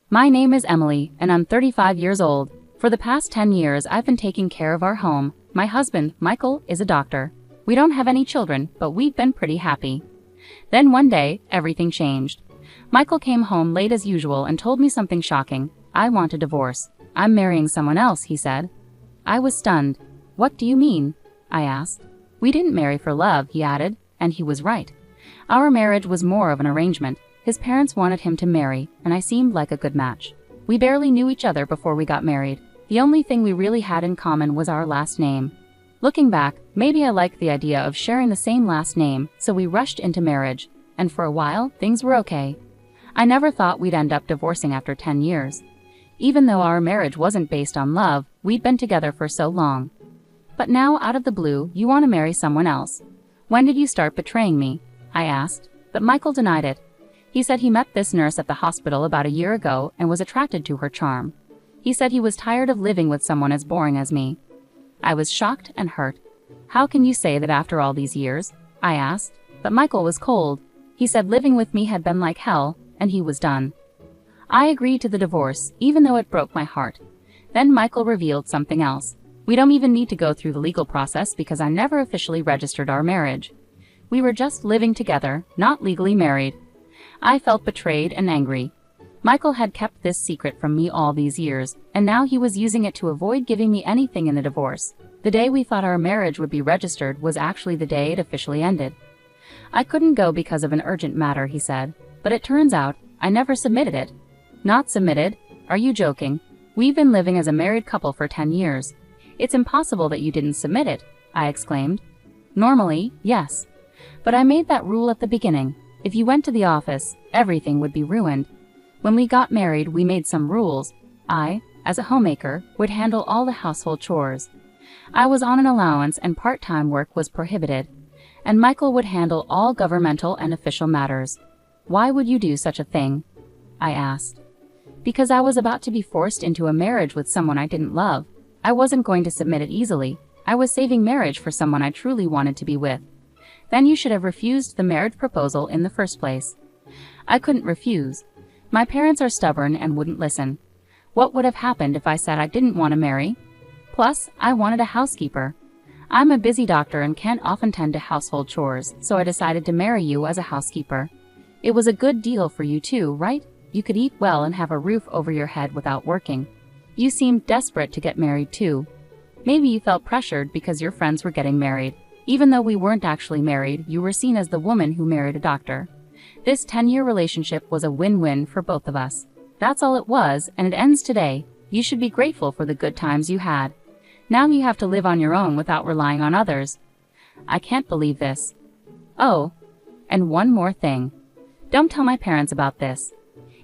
My name is Emily, and I'm 35 years old. For the past 10 years, I've been taking care of our home. My husband, Michael, is a doctor. We don't have any children, but we've been pretty happy. Then one day, everything changed. Michael came home late as usual and told me something shocking. I want a divorce. I'm marrying someone else, he said. I was stunned. What do you mean? I asked. We didn't marry for love, he added, and he was right. Our marriage was more of an arrangement. His parents wanted him to marry, and I seemed like a good match. We barely knew each other before we got married. The only thing we really had in common was our last name. Looking back, maybe I liked the idea of sharing the same last name, so we rushed into marriage, and for a while, things were okay. I never thought we'd end up divorcing after 10 years. Even though our marriage wasn't based on love, we'd been together for so long. But now, out of the blue, you want to marry someone else. When did you start betraying me? I asked, but Michael denied it. He said he met this nurse at the hospital about a year ago and was attracted to her charm. He said he was tired of living with someone as boring as me. I was shocked and hurt. How can you say that after all these years? I asked, but Michael was cold. He said living with me had been like hell, and he was done. I agreed to the divorce, even though it broke my heart. Then Michael revealed something else. We don't even need to go through the legal process because I never officially registered our marriage. We were just living together, not legally married. I felt betrayed and angry. Michael had kept this secret from me all these years, and now he was using it to avoid giving me anything in the divorce. The day we thought our marriage would be registered was actually the day it officially ended. I couldn't go because of an urgent matter, he said, but it turns out I never submitted it. Not submitted? Are you joking? We've been living as a married couple for 10 years. It's impossible that you didn't submit it, I exclaimed. Normally, yes. But I made that rule at the beginning. If you went to the office, everything would be ruined. When we got married, we made some rules. I, as a homemaker, would handle all the household chores. I was on an allowance and part-time work was prohibited. And Michael would handle all governmental and official matters. Why would you do such a thing? I asked. Because I was about to be forced into a marriage with someone I didn't love. I wasn't going to submit it easily. I was saving marriage for someone I truly wanted to be with. Then you should have refused the marriage proposal in the first place. I couldn't refuse. My parents are stubborn and wouldn't listen. What would have happened if I said I didn't want to marry? Plus, I wanted a housekeeper. I'm a busy doctor and can't often tend to household chores, so I decided to marry you as a housekeeper. It was a good deal for you too, right? You could eat well and have a roof over your head without working. You seemed desperate to get married too. Maybe you felt pressured because your friends were getting married. Even though we weren't actually married, you were seen as the woman who married a doctor. This 10-year relationship was a win-win for both of us. That's all it was, and it ends today. You should be grateful for the good times you had. Now you have to live on your own without relying on others. I can't believe this. Oh, and one more thing. Don't tell my parents about this.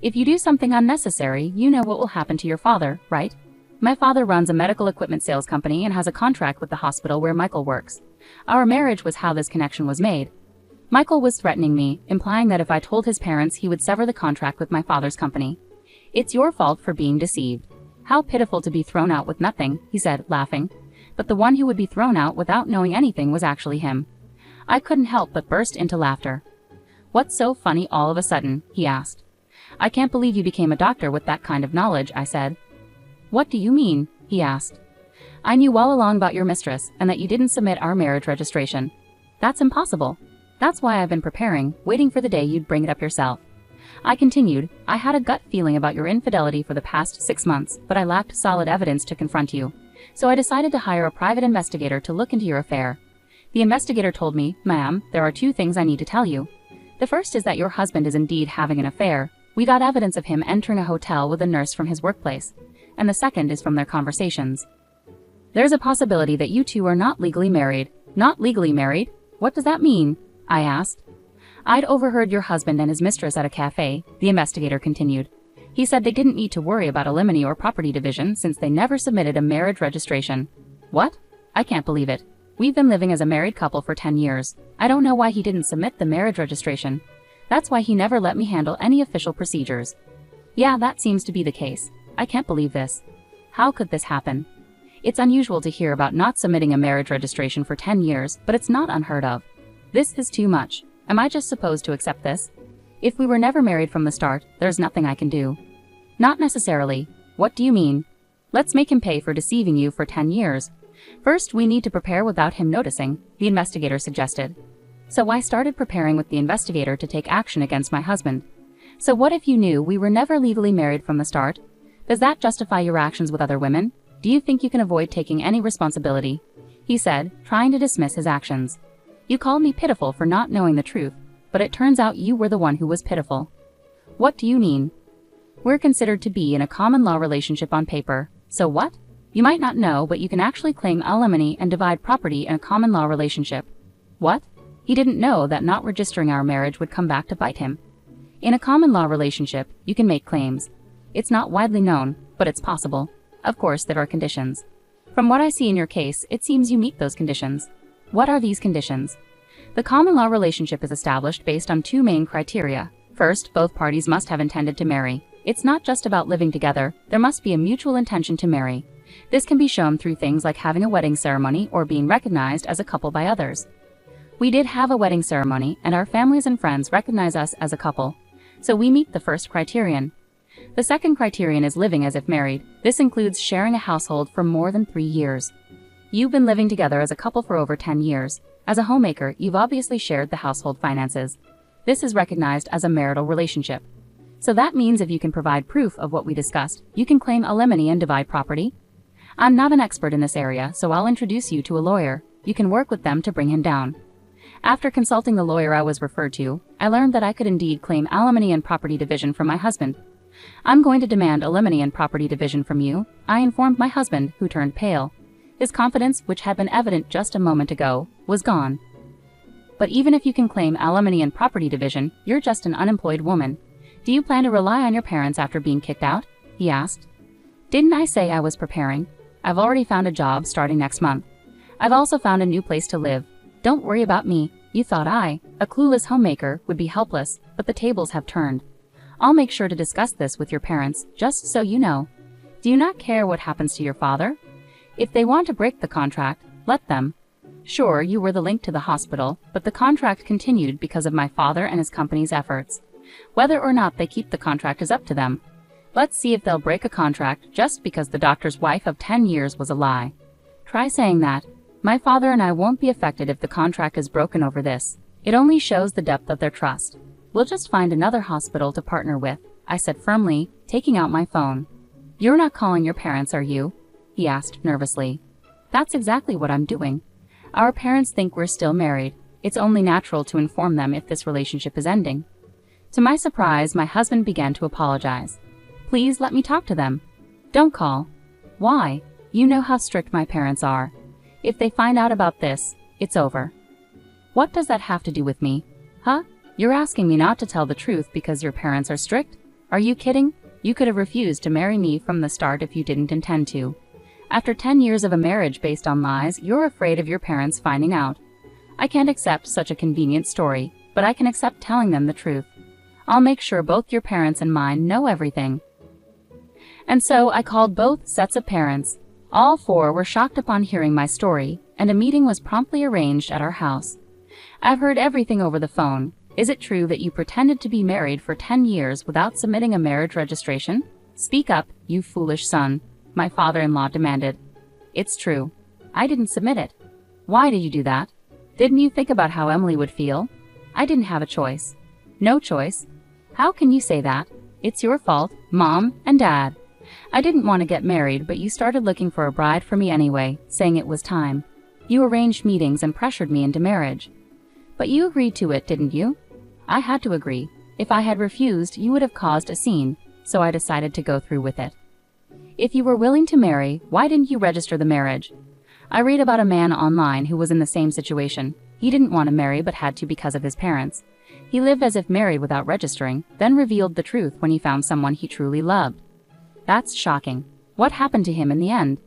If you do something unnecessary, you know what will happen to your father, right? My father runs a medical equipment sales company and has a contract with the hospital where Michael works. Our marriage was how this connection was made. Michael was threatening me, implying that if I told his parents, he would sever the contract with my father's company. It's your fault for being deceived. How pitiful to be thrown out with nothing, he said, laughing. But the one who would be thrown out without knowing anything was actually him. I couldn't help but burst into laughter. What's so funny all of a sudden? He asked. I can't believe you became a doctor with that kind of knowledge, I said. What do you mean? He asked. I knew all along about your mistress and that you didn't submit our marriage registration. That's impossible. That's why I've been preparing, waiting for the day you'd bring it up yourself. I continued, I had a gut feeling about your infidelity for the past 6 months, but I lacked solid evidence to confront you. So I decided to hire a private investigator to look into your affair. The investigator told me, ma'am, there are 2 things I need to tell you. The first is that your husband is indeed having an affair. We got evidence of him entering a hotel with a nurse from his workplace. And the second is from their conversations. There's a possibility that you two are not legally married. Not legally married? What does that mean? I asked. I'd overheard your husband and his mistress at a cafe, the investigator continued. He said they didn't need to worry about alimony or property division since they never submitted a marriage registration. What? I can't believe it. We've been living as a married couple for 10 years. I don't know why he didn't submit the marriage registration. That's why he never let me handle any official procedures. Yeah, that seems to be the case. I can't believe this. How could this happen? It's unusual to hear about not submitting a marriage registration for 10 years, but it's not unheard of. This is too much. Am I just supposed to accept this? If we were never married from the start, there's nothing I can do. Not necessarily. What do you mean? Let's make him pay for deceiving you for 10 years. First, we need to prepare without him noticing, the investigator suggested. So I started preparing with the investigator to take action against my husband. So what if you knew we were never legally married from the start? Does that justify your actions with other women? Do you think you can avoid taking any responsibility? He said, trying to dismiss his actions. You called me pitiful for not knowing the truth, but it turns out you were the one who was pitiful. What do you mean? We're considered to be in a common law relationship on paper. So what? You might not know, but you can actually claim alimony and divide property in a common law relationship. What? He didn't know that not registering our marriage would come back to bite him. In a common law relationship, you can make claims. It's not widely known, but it's possible. Of course, there are conditions. From what I see in your case, it seems you meet those conditions. What are these conditions? The common law relationship is established based on 2 main criteria. First, both parties must have intended to marry. It's not just about living together, there must be a mutual intention to marry. This can be shown through things like having a wedding ceremony or being recognized as a couple by others. We did have a wedding ceremony, and our families and friends recognize us as a couple. So we meet the first criterion. The second criterion is living as if married. This includes sharing a household for more than 3 years. You've been living together as a couple for over 10 years. As a homemaker, you've obviously shared the household finances. This is recognized as a marital relationship. So that means if you can provide proof of what we discussed, you can claim alimony and divide property. I'm not an expert in this area, so I'll introduce you to a lawyer. You can work with them to bring him down. After consulting the lawyer I was referred to, I learned that I could indeed claim alimony and property division from my husband. I'm going to demand alimony and property division from you, I informed my husband, who turned pale. His confidence, which had been evident just a moment ago, was gone. But even if you can claim alimony and property division, you're just an unemployed woman. Do you plan to rely on your parents after being kicked out? He asked. Didn't I say I was preparing? I've already found a job starting next month. I've also found a new place to live. Don't worry about me. You thought I, a clueless homemaker, would be helpless, but the tables have turned. I'll make sure to discuss this with your parents, just so you know. Do you not care what happens to your father? If they want to break the contract, let them. Sure, you were the link to the hospital, but the contract continued because of my father and his company's efforts. Whether or not they keep the contract is up to them. Let's see if they'll break a contract just because the doctor's wife of 10 years was a lie. Try saying that. My father and I won't be affected if the contract is broken over this. It only shows the depth of their trust. We'll just find another hospital to partner with, I said firmly, taking out my phone. You're not calling your parents, are you? He asked nervously. That's exactly what I'm doing. Our parents think we're still married. It's only natural to inform them if this relationship is ending. To my surprise, my husband began to apologize. Please let me talk to them. Don't call. Why? You know how strict my parents are. If they find out about this, it's over. What does that have to do with me? Huh? You're asking me not to tell the truth because your parents are strict? Are you kidding? You could have refused to marry me from the start if you didn't intend to. After 10 years of a marriage based on lies, you're afraid of your parents finding out. I can't accept such a convenient story, but I can accept telling them the truth. I'll make sure both your parents and mine know everything. And so I called both sets of parents. All 4 were shocked upon hearing my story, and a meeting was promptly arranged at our house. I've heard everything over the phone. Is it true that you pretended to be married for 10 years without submitting a marriage registration? Speak up, you foolish son, my father-in-law demanded. It's true. I didn't submit it. Why did you do that? Didn't you think about how Emily would feel? I didn't have a choice. No choice? How can you say that? It's your fault, Mom and Dad. I didn't want to get married, but you started looking for a bride for me anyway, saying it was time. You arranged meetings and pressured me into marriage. But you agreed to it, didn't you? I had to agree. If I had refused, you would have caused a scene, so I decided to go through with it. If you were willing to marry, why didn't you register the marriage? I read about a man online who was in the same situation. He didn't want to marry but had to because of his parents. He lived as if married without registering, then revealed the truth when he found someone he truly loved. That's shocking. What happened to him in the end?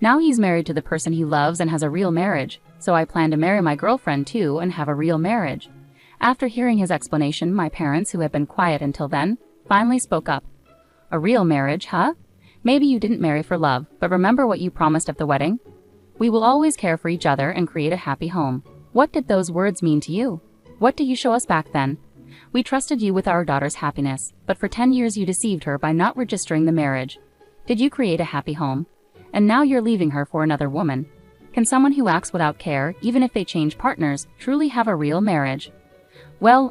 Now he's married to the person he loves and has a real marriage, so I plan to marry my girlfriend too and have a real marriage. After hearing his explanation, my parents, who had been quiet until then, finally spoke up. A real marriage, huh? Maybe you didn't marry for love, but remember what you promised at the wedding? We will always care for each other and create a happy home. What did those words mean to you? What did you show us back then? We trusted you with our daughter's happiness, but for 10 years you deceived her by not registering the marriage. Did you create a happy home? And now you're leaving her for another woman. Can someone who acts without care, even if they change partners, truly have a real marriage? Well,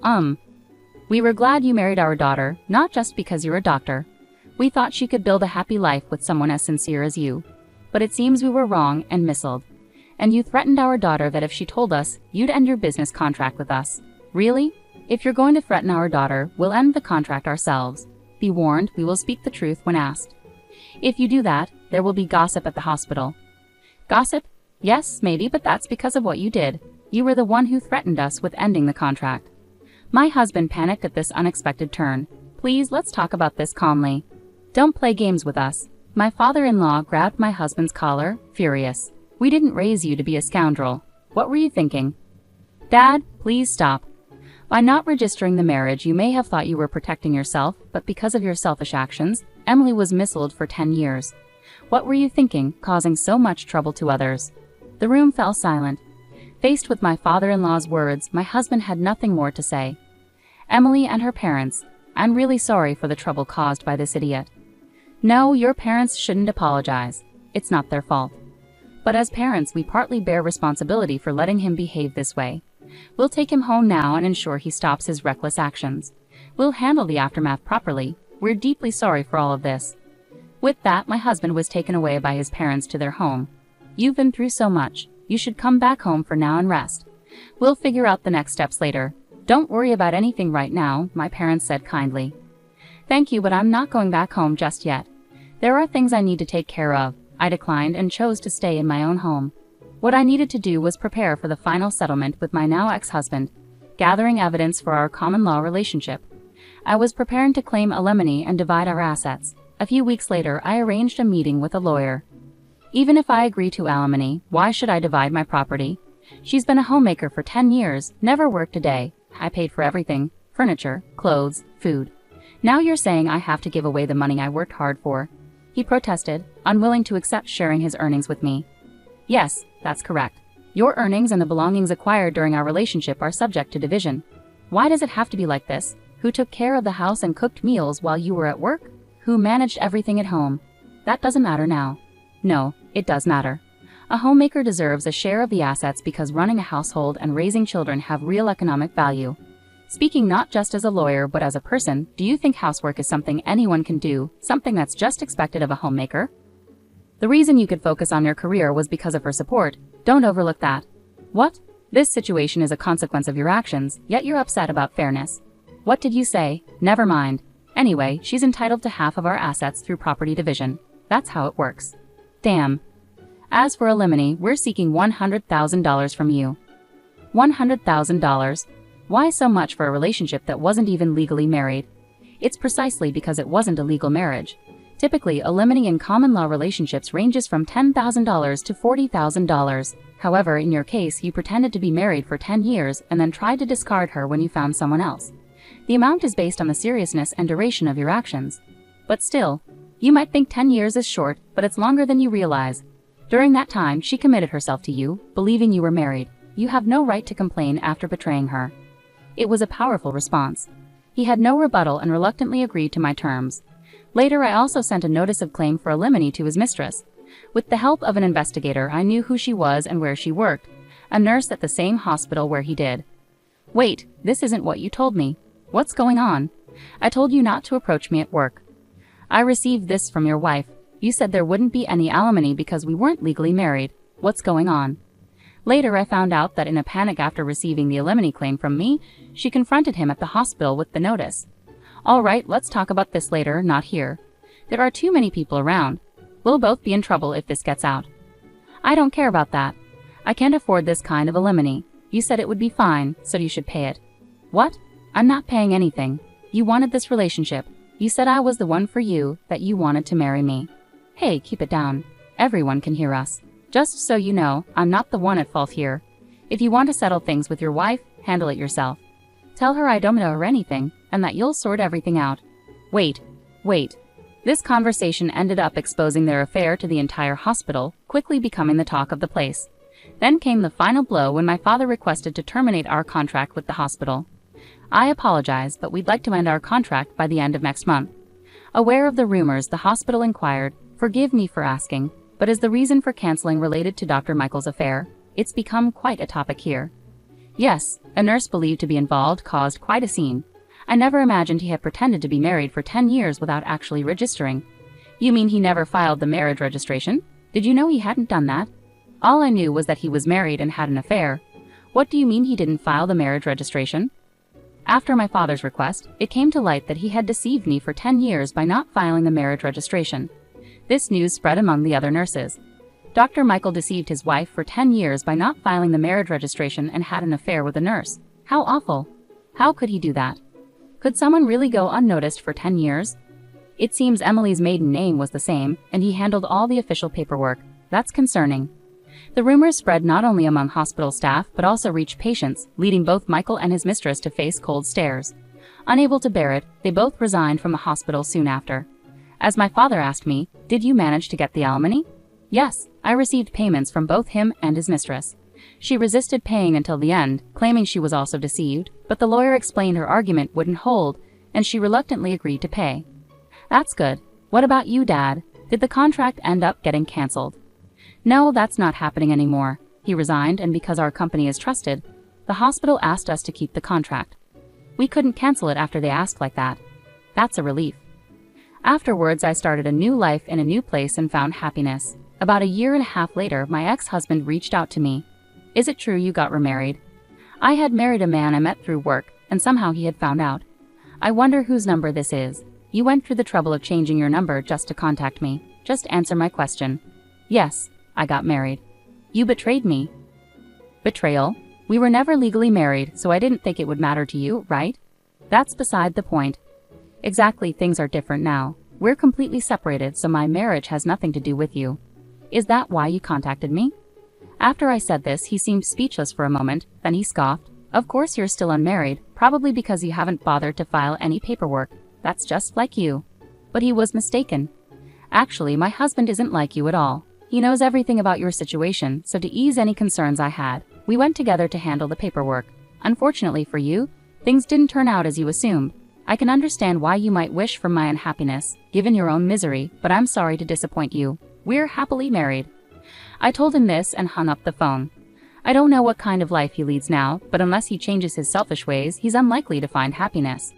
we were glad you married our daughter, not just because you're a doctor. We thought she could build a happy life with someone as sincere as you. But it seems we were wrong and misled. And you threatened our daughter that if she told us, you'd end your business contract with us. Really? If you're going to threaten our daughter, we'll end the contract ourselves. Be warned, we will speak the truth when asked. If you do that, there will be gossip at the hospital. Gossip? Yes, maybe, but that's because of what you did. You were the one who threatened us with ending the contract. My husband panicked at this unexpected turn. Please, let's talk about this calmly. Don't play games with us. My father-in-law grabbed my husband's collar, furious. We didn't raise you to be a scoundrel. What were you thinking? Dad, please stop. By not registering the marriage, you may have thought you were protecting yourself, but because of your selfish actions, Emily was misled for 10 years. What were you thinking, causing so much trouble to others? The room fell silent. Faced with my father-in-law's words, my husband had nothing more to say. Emily and her parents, I'm really sorry for the trouble caused by this idiot. No, your parents shouldn't apologize. It's not their fault. But as parents, we partly bear responsibility for letting him behave this way. We'll take him home now and ensure he stops his reckless actions. We'll handle the aftermath properly. We're deeply sorry for all of this. With that, my husband was taken away by his parents to their home. You've been through so much. You should come back home for now and rest. We'll figure out the next steps later. Don't worry about anything right now, my parents said kindly. Thank you, but I'm not going back home just yet. There are things I need to take care of. I declined and chose to stay in my own home. What I needed to do was prepare for the final settlement with my now ex-husband, gathering evidence for our common law relationship. I was preparing to claim alimony and divide our assets. A few weeks later, I arranged a meeting with a lawyer. Even if I agree to alimony, why should I divide my property? She's been a homemaker for 10 years, never worked a day. I paid for everything, furniture, clothes, food. Now you're saying I have to give away the money I worked hard for. He protested, unwilling to accept sharing his earnings with me. Yes, that's correct. Your earnings and the belongings acquired during our relationship are subject to division. Why does it have to be like this? Who took care of the house and cooked meals while you were at work? Who managed everything at home? That doesn't matter now. No, it does matter. A homemaker deserves a share of the assets because running a household and raising children have real economic value. Speaking not just as a lawyer but as a person, do you think housework is something anyone can do, something that's just expected of a homemaker? The reason you could focus on your career was because of her support. Don't overlook that. What? This situation is a consequence of your actions, yet you're upset about fairness. What did you say? Never mind. Anyway, she's entitled to half of our assets through property division. That's how it works. Damn. As for alimony, we're seeking $100,000 from you. $100,000? Why so much for a relationship that wasn't even legally married? It's precisely because it wasn't a legal marriage. Typically, alimony in common law relationships ranges from $10,000 to $40,000. However, in your case, you pretended to be married for 10 years and then tried to discard her when you found someone else. The amount is based on the seriousness and duration of your actions. But still, you might think 10 years is short, but it's longer than you realize. During that time, she committed herself to you, believing you were married. You have no right to complain after betraying her. It was a powerful response. He had no rebuttal and reluctantly agreed to my terms. Later, I also sent a notice of claim for alimony to his mistress. With the help of an investigator, I knew who she was and where she worked, a nurse at the same hospital where he did. Wait, this isn't what you told me. What's going on? I told you not to approach me at work. I received this from your wife. You said there wouldn't be any alimony because we weren't legally married. What's going on? Later, I found out that in a panic after receiving the alimony claim from me, she confronted him at the hospital with the notice. All right, let's talk about this later, not here. There are too many people around. We'll both be in trouble if this gets out. I don't care about that. I can't afford this kind of alimony. You said it would be fine, so you should pay it. What? I'm not paying anything. You wanted this relationship. You said I was the one for you, that you wanted to marry me. Hey, keep it down. Everyone can hear us. Just so you know, I'm not the one at fault here. If you want to settle things with your wife, handle it yourself. Tell her I don't know her anything, and that you'll sort everything out. Wait. This conversation ended up exposing their affair to the entire hospital, quickly becoming the talk of the place. Then came the final blow when my father requested to terminate our contract with the hospital. I apologize, but we'd like to end our contract by the end of next month. Aware of the rumors, the hospital inquired, "Forgive me for asking, but is the reason for canceling related to Dr. Michael's affair? It's become quite a topic here." Yes, a nurse believed to be involved caused quite a scene. I never imagined he had pretended to be married for 10 years without actually registering. You mean he never filed the marriage registration? Did you know he hadn't done that? All I knew was that he was married and had an affair. What do you mean he didn't file the marriage registration? After my father's request, it came to light that he had deceived me for 10 years by not filing the marriage registration. This news spread among the other nurses. Dr. Michael deceived his wife for 10 years by not filing the marriage registration and had an affair with a nurse. How awful! How could he do that? Could someone really go unnoticed for 10 years? It seems Emily's maiden name was the same, and he handled all the official paperwork. That's concerning. The rumors spread not only among hospital staff but also reached patients, leading both Michael and his mistress to face cold stares. Unable to bear it, they both resigned from the hospital soon after. As my father asked me, "Did you manage to get the alimony?" Yes, I received payments from both him and his mistress. She resisted paying until the end, claiming she was also deceived, but the lawyer explained her argument wouldn't hold, and she reluctantly agreed to pay. That's good. What about you, Dad? Did the contract end up getting canceled? No, that's not happening anymore. He resigned, and because our company is trusted, the hospital asked us to keep the contract. We couldn't cancel it after they asked like that. That's a relief. Afterwards, I started a new life in a new place and found happiness. About a year and a half later, my ex-husband reached out to me. "Is it true you got remarried?" I had married a man I met through work, and somehow he had found out. I wonder whose number this is. You went through the trouble of changing your number just to contact me. Just answer my question. Yes, I got married. You betrayed me. Betrayal? We were never legally married, so I didn't think it would matter to you, right? That's beside the point. Exactly, things are different now. We're completely separated, so my marriage has nothing to do with you. Is that why you contacted me? After I said this, he seemed speechless for a moment, then he scoffed. Of course you're still unmarried, probably because you haven't bothered to file any paperwork. That's just like you. But he was mistaken. Actually, my husband isn't like you at all. He knows everything about your situation, so to ease any concerns I had, we went together to handle the paperwork. Unfortunately for you, things didn't turn out as you assumed. I can understand why you might wish for my unhappiness, given your own misery, but I'm sorry to disappoint you. We're happily married. I told him this and hung up the phone. I don't know what kind of life he leads now, but unless he changes his selfish ways, he's unlikely to find happiness.